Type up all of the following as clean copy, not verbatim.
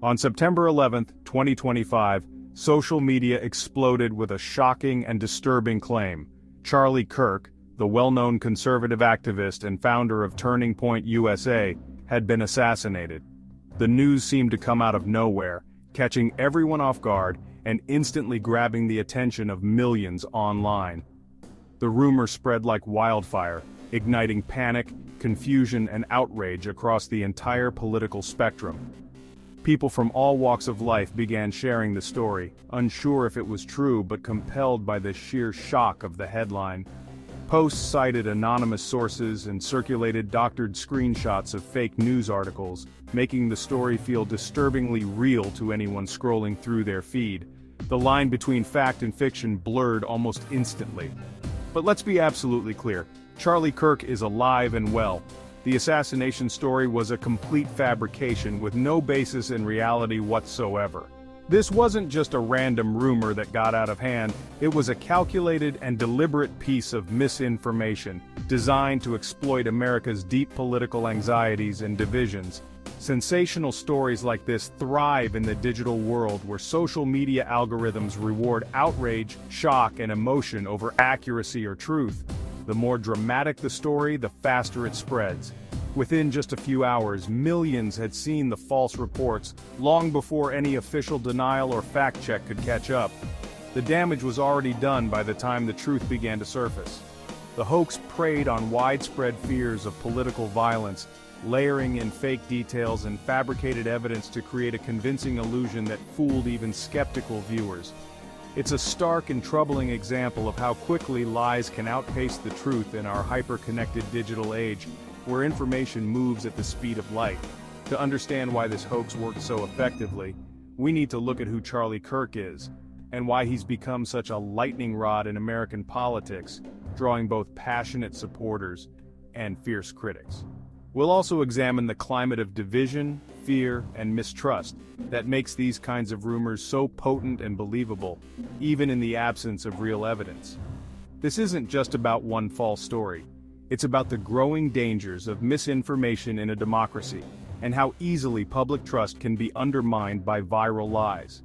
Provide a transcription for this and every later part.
On September 11, 2025, social media exploded with a shocking and disturbing claim. Charlie Kirk, the well-known conservative activist and founder of Turning Point USA, had been assassinated. The news seemed to come out of nowhere, catching everyone off guard and instantly grabbing the attention of millions online. The rumor spread like wildfire, igniting panic, confusion, and outrage across the entire political spectrum. People from all walks of life began sharing the story, unsure if it was true but compelled by the sheer shock of the headline. Posts cited anonymous sources and circulated doctored screenshots of fake news articles, making the story feel disturbingly real to anyone scrolling through their feed. The line between fact and fiction blurred almost instantly. But let's be absolutely clear, Charlie Kirk is alive and well. The assassination story was a complete fabrication with no basis in reality whatsoever. This wasn't just a random rumor that got out of hand, it was a calculated and deliberate piece of misinformation, designed to exploit America's deep political anxieties and divisions. Sensational stories like this thrive in the digital world where social media algorithms reward outrage, shock, and emotion over accuracy or truth. The more dramatic the story, the faster it spreads. Within just a few hours, millions had seen the false reports, long before any official denial or fact-check could catch up. The damage was already done by the time the truth began to surface. The hoax preyed on widespread fears of political violence, layering in fake details and fabricated evidence to create a convincing illusion that fooled even skeptical viewers. It's a stark and troubling example of how quickly lies can outpace the truth in our hyper-connected digital age, where information moves at the speed of light. To understand why this hoax worked so effectively, we need to look at who Charlie Kirk is, and why he's become such a lightning rod in American politics, drawing both passionate supporters and fierce critics. We'll also examine the climate of division, fear, and mistrust that makes these kinds of rumors so potent and believable, even in the absence of real evidence. This isn't just about one false story. It's about the growing dangers of misinformation in a democracy, and how easily public trust can be undermined by viral lies.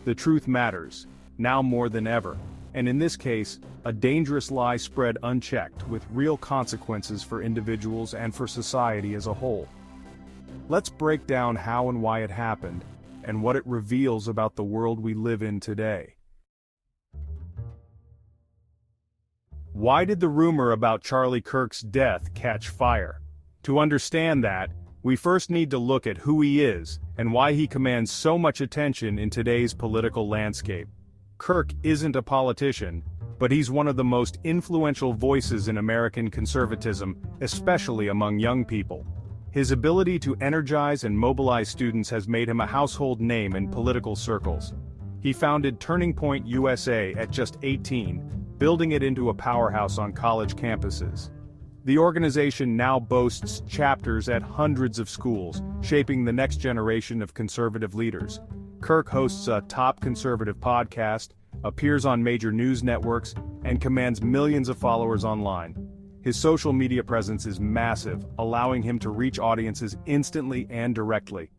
The truth matters, now more than ever, and in this case, a dangerous lie spread unchecked with real consequences for individuals and for society as a whole. Let's break down how and why it happened, and what it reveals about the world we live in today. Why did the rumor about Charlie Kirk's death catch fire? To understand that, we first need to look at who he is, and why he commands so much attention in today's political landscape. Kirk isn't a politician, but he's one of the most influential voices in American conservatism, especially among young people. His ability to energize and mobilize students has made him a household name in political circles. He founded Turning Point USA at just 18, building it into a powerhouse on college campuses. The organization now boasts chapters at hundreds of schools, shaping the next generation of conservative leaders. Kirk hosts a top conservative podcast, appears on major news networks, and commands millions of followers online. His social media presence is massive, allowing him to reach audiences instantly and directly.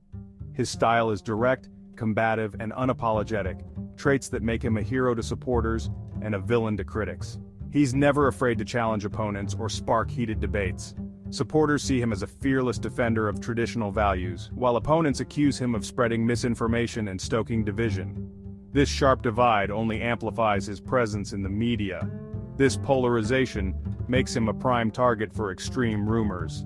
His style is direct, combative, and unapologetic, traits that make him a hero to supporters and a villain to critics. He's never afraid to challenge opponents or spark heated debates. Supporters see him as a fearless defender of traditional values, while opponents accuse him of spreading misinformation and stoking division. This sharp divide only amplifies his presence in the media. This polarization makes him a prime target for extreme rumors.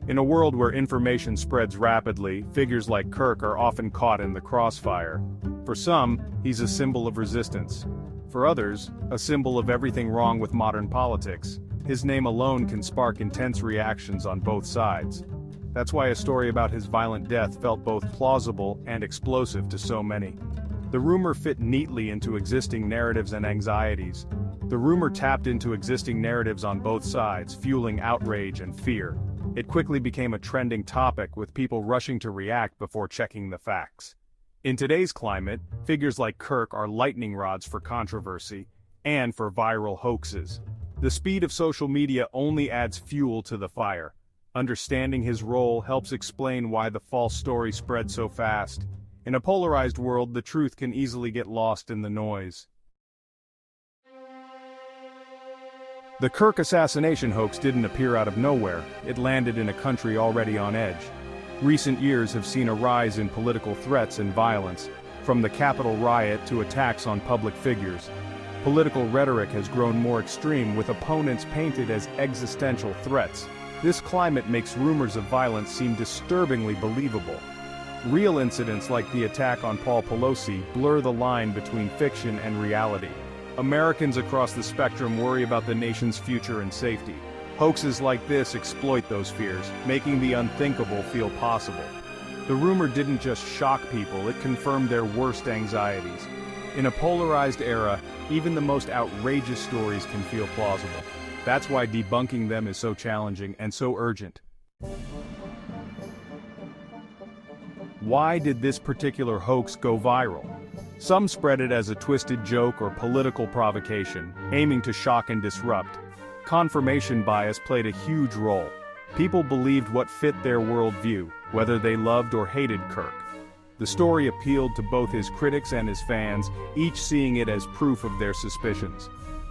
In a world where information spreads rapidly, figures like Kirk are often caught in the crossfire. For some, he's a symbol of resistance. For others, a symbol of everything wrong with modern politics. His name alone can spark intense reactions on both sides. That's why a story about his violent death felt both plausible and explosive to so many. The rumor fit neatly into existing narratives and anxieties. The rumor tapped into existing narratives on both sides, fueling outrage and fear. It quickly became a trending topic, with people rushing to react before checking the facts. In today's climate, figures like Kirk are lightning rods for controversy and for viral hoaxes. The speed of social media only adds fuel to the fire. Understanding his role helps explain why the false story spread so fast. In a polarized world, the truth can easily get lost in the noise. The Kirk assassination hoax didn't appear out of nowhere. It landed in a country already on edge. Recent years have seen a rise in political threats and violence, from the Capitol riot to attacks on public figures. Political rhetoric has grown more extreme, with opponents painted as existential threats. This climate makes rumors of violence seem disturbingly believable. Real incidents like the attack on Paul Pelosi blur the line between fiction and reality. Americans across the spectrum worry about the nation's future and safety. Hoaxes like this exploit those fears, making the unthinkable feel possible. The rumor didn't just shock people, it confirmed their worst anxieties. In a polarized era, even the most outrageous stories can feel plausible. That's why debunking them is so challenging and so urgent. Why did this particular hoax go viral? Some spread it as a twisted joke or political provocation, aiming to shock and disrupt. Confirmation bias played a huge role. People believed what fit their worldview, whether they loved or hated Kirk. The story appealed to both his critics and his fans, each seeing it as proof of their suspicions.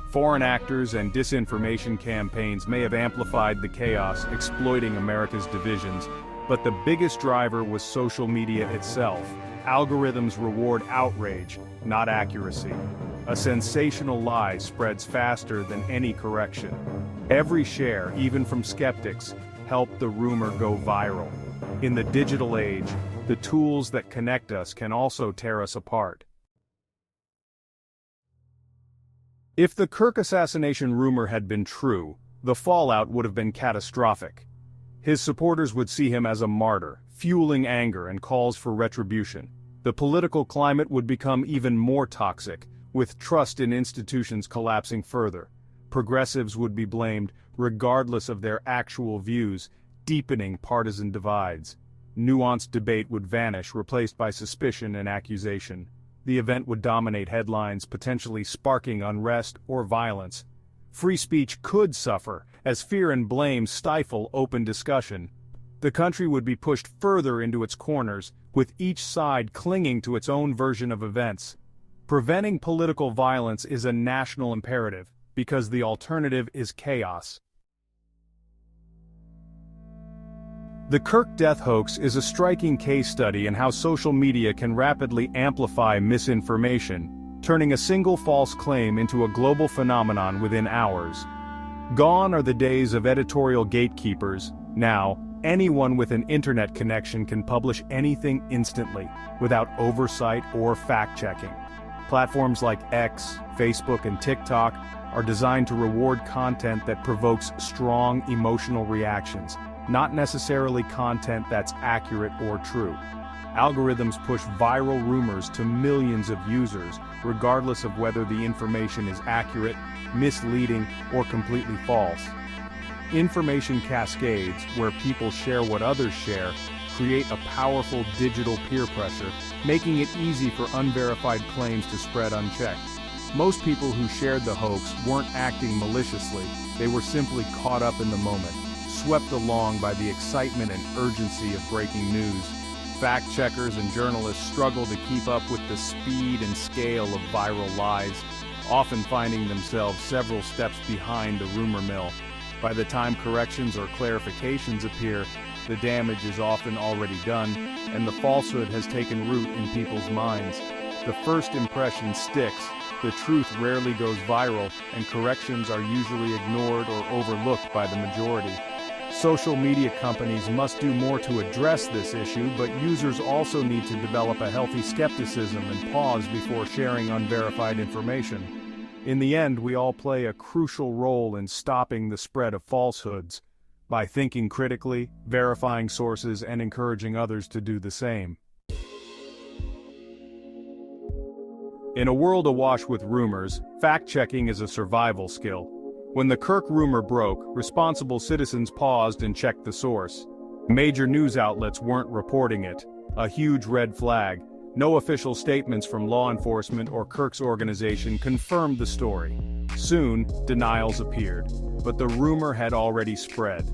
Foreign actors and disinformation campaigns may have amplified the chaos, exploiting America's divisions, but the biggest driver was social media itself. Algorithms reward outrage, not accuracy. A sensational lie spreads faster than any correction. Every share, even from skeptics, helped the rumor go viral. In the digital age, the tools that connect us can also tear us apart. If the Kirk assassination rumor had been true, the fallout would have been catastrophic. His supporters would see him as a martyr, fueling anger and calls for retribution. The political climate would become even more toxic, with trust in institutions collapsing further. Progressives would be blamed, regardless of their actual views, deepening partisan divides. Nuanced debate would vanish, replaced by suspicion and accusation. The event would dominate headlines, potentially sparking unrest or violence. Free speech could suffer, as fear and blame stifle open discussion. The country would be pushed further into its corners, with each side clinging to its own version of events. Preventing political violence is a national imperative, because the alternative is chaos. The Kirk death hoax is a striking case study in how social media can rapidly amplify misinformation, turning a single false claim into a global phenomenon within hours. Gone are the days of editorial gatekeepers. Now, anyone with an internet connection can publish anything instantly, without oversight or fact-checking. Platforms like X, Facebook, and TikTok are designed to reward content that provokes strong emotional reactions, not necessarily content that's accurate or true. Algorithms push viral rumors to millions of users, regardless of whether the information is accurate, misleading, or completely false. Information cascades, where people share what others share, create a powerful digital peer pressure, making it easy for unverified claims to spread unchecked. Most people who shared the hoax weren't acting maliciously, they were simply caught up in the moment, swept along by the excitement and urgency of breaking news. Fact-checkers and journalists struggle to keep up with the speed and scale of viral lies, often finding themselves several steps behind the rumor mill. By the time corrections or clarifications appear, the damage is often already done, and the falsehood has taken root in people's minds. The first impression sticks, the truth rarely goes viral, and corrections are usually ignored or overlooked by the majority. Social media companies must do more to address this issue, but users also need to develop a healthy skepticism and pause before sharing unverified information. In the end, we all play a crucial role in stopping the spread of falsehoods by thinking critically, verifying sources, and encouraging others to do the same. In a world awash with rumors, fact-checking is a survival skill. When the Kirk rumor broke, responsible citizens paused and checked the source. Major news outlets weren't reporting it, a huge red flag. No official statements from law enforcement or Kirk's organization confirmed the story. Soon, denials appeared, but the rumor had already spread.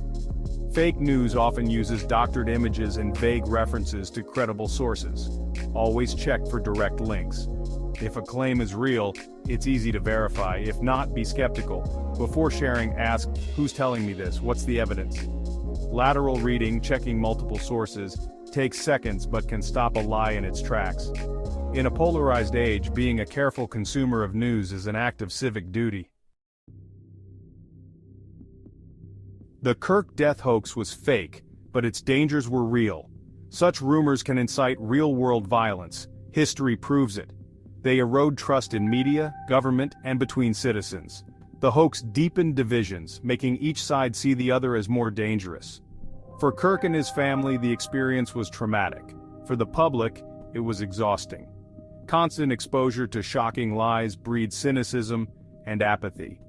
Fake news often uses doctored images and vague references to credible sources. Always check for direct links. If a claim is real, it's easy to verify. If not, be skeptical. Before sharing, ask, who's telling me this? What's the evidence? Lateral reading, checking multiple sources, takes seconds but can stop a lie in its tracks. In a polarized age, being a careful consumer of news is an act of civic duty. The Kirk death hoax was fake, but its dangers were real. Such rumors can incite real-world violence. History proves it. They erode trust in media, government, and between citizens. The hoax deepened divisions, making each side see the other as more dangerous. For Kirk and his family, the experience was traumatic. For the public, it was exhausting. Constant exposure to shocking lies breeds cynicism and apathy.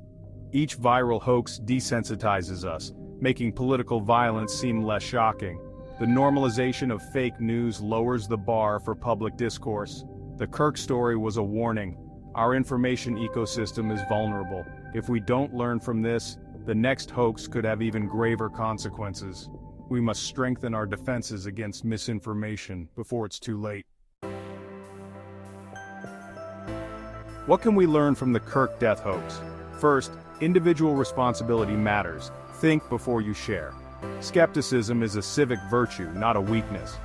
Each viral hoax desensitizes us, making political violence seem less shocking. The normalization of fake news lowers the bar for public discourse. The Kirk story was a warning. Our information ecosystem is vulnerable. If we don't learn from this, the next hoax could have even graver consequences. We must strengthen our defenses against misinformation before it's too late. What can we learn from the Kirk death hoax? First, individual responsibility matters. Think before you share. Skepticism is a civic virtue, not a weakness.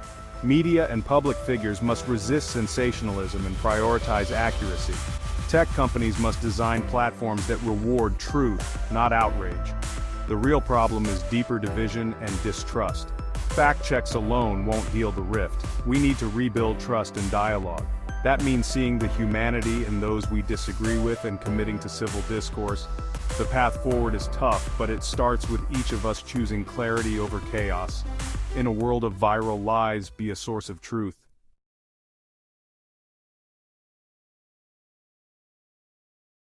Media and public figures must resist sensationalism and prioritize accuracy. Tech companies must design platforms that reward truth, not outrage. The real problem is deeper division and distrust. Fact checks alone won't heal the rift. We need to rebuild trust and dialogue. That means seeing the humanity in those we disagree with and committing to civil discourse. The path forward is tough, but it starts with each of us choosing clarity over chaos. In a world of viral lies, be a source of truth.